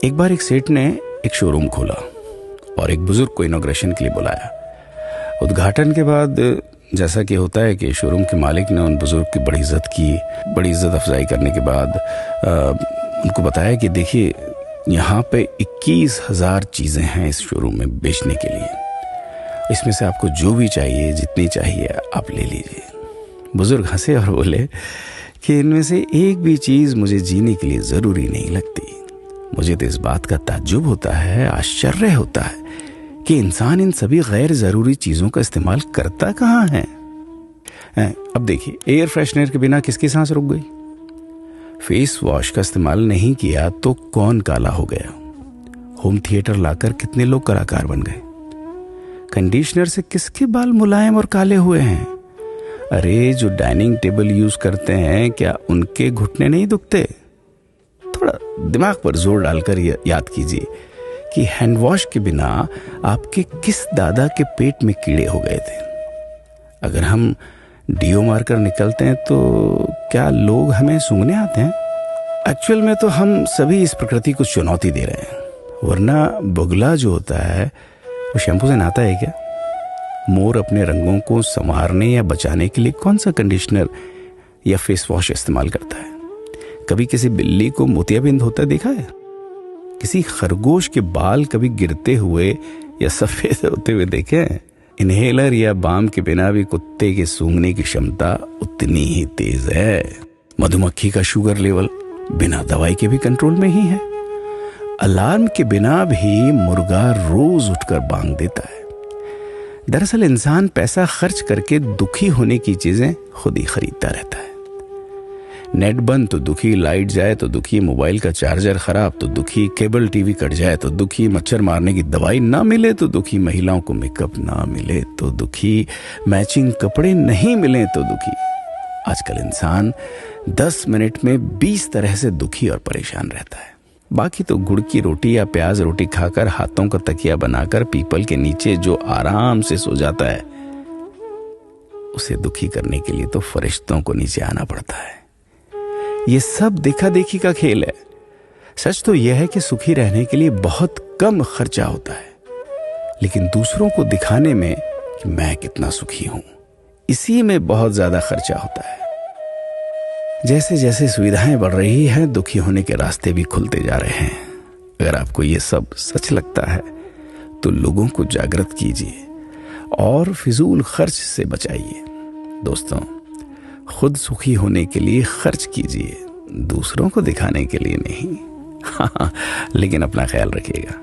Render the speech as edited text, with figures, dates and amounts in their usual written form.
एक बार एक सेठ ने एक शोरूम खोला और एक बुजुर्ग को इनॉग्रेशन के लिए बुलाया। उद्घाटन के बाद जैसा कि होता है कि शोरूम के मालिक ने उन बुजुर्ग की बड़ी इज्जत की। बड़ी इज्जत अफजाई करने के बाद उनको बताया कि देखिए, यहाँ पे 21,000 चीज़ें हैं इस शोरूम में बेचने के लिए। इसमें से आपको जो भी चाहिए, जितनी चाहिए, आप ले लीजिए। बुजुर्ग हंसे और बोले कि इनमें से एक भी चीज़ मुझे जीने के लिए ज़रूरी नहीं लगती। मुझे तो इस बात का ताज्जुब होता है, आश्चर्य होता है कि इंसान इन सभी गैर ज़रूरी चीज़ों का इस्तेमाल करता कहाँ है। अब देखिए, एयर फ्रेशनर के बिना किसकी सांस रुक गई? फेस वॉश का इस्तेमाल नहीं किया तो कौन काला हो गया? होम थिएटर लाकर कितने लोग कलाकार बन गए? कंडीशनर से किसके बाल मुलायम और काले हुए हैं? अरे, जो डाइनिंग टेबल यूज करते हैं, क्या उनके घुटने नहीं दुखते? थोड़ा दिमाग पर जोर डालकर याद कीजिए कि हैंड वॉश के बिना आपके किस दादा के पेट में कीड़े हो गए थे। अगर हम डीओ मारकर निकलते हैं तो क्या लोग हमें सूंघने आते हैं? एक्चुअल में तो हम सभी इस प्रकृति को चुनौती दे रहे हैं, वरना बुगला जो होता है वो शैम्पू से नहाता है क्या? मोर अपने रंगों को संवारने या बचाने के लिए कौन सा कंडीशनर या फेस वॉश इस्तेमाल करता है? कभी किसी बिल्ली को मोतियाबिंद होता देखा है? किसी खरगोश के बाल कभी गिरते हुए या सफेद होते हुए देखे हैं? इनहेलर या बाम के बिना भी कुत्ते के सूंघने की क्षमता उतनी ही तेज है। मधुमक्खी का शुगर लेवल बिना दवाई के भी कंट्रोल में ही है। अलार्म के बिना भी मुर्गा रोज उठकर बांग देता है। दरअसल इंसान पैसा खर्च करके दुखी होने की चीजें खुद ही खरीदता रहता है। नेट बंद तो दुखी, लाइट जाए तो दुखी, मोबाइल का चार्जर खराब तो दुखी, केबल टीवी कट जाए तो दुखी, मच्छर मारने की दवाई ना मिले तो दुखी, महिलाओं को मेकअप ना मिले तो दुखी, मैचिंग कपड़े नहीं मिले तो दुखी। आजकल इंसान 10 मिनट में 20 तरह से दुखी और परेशान रहता है। बाकी तो गुड़ की रोटी या प्याज रोटी खाकर हाथों का तकिया बनाकर पीपल के नीचे जो आराम से सो जाता है, उसे दुखी करने के लिए तो फरिश्तों को नीचे आना पड़ता है। ये सब देखा देखी का खेल है। सच तो यह है कि सुखी रहने के लिए बहुत कम खर्चा होता है, लेकिन दूसरों को दिखाने में कि मैं कितना सुखी हूं, इसी में बहुत ज्यादा खर्चा होता है। जैसे जैसे सुविधाएं बढ़ रही हैं, दुखी होने के रास्ते भी खुलते जा रहे हैं। अगर आपको ये सब सच लगता है तो लोगों को जागृत कीजिए और फिजूल खर्च से बचाइए। दोस्तों, खुद सुखी होने के लिए खर्च कीजिए, दूसरों को दिखाने के लिए नहीं। हाँ, लेकिन अपना ख्याल रखिएगा।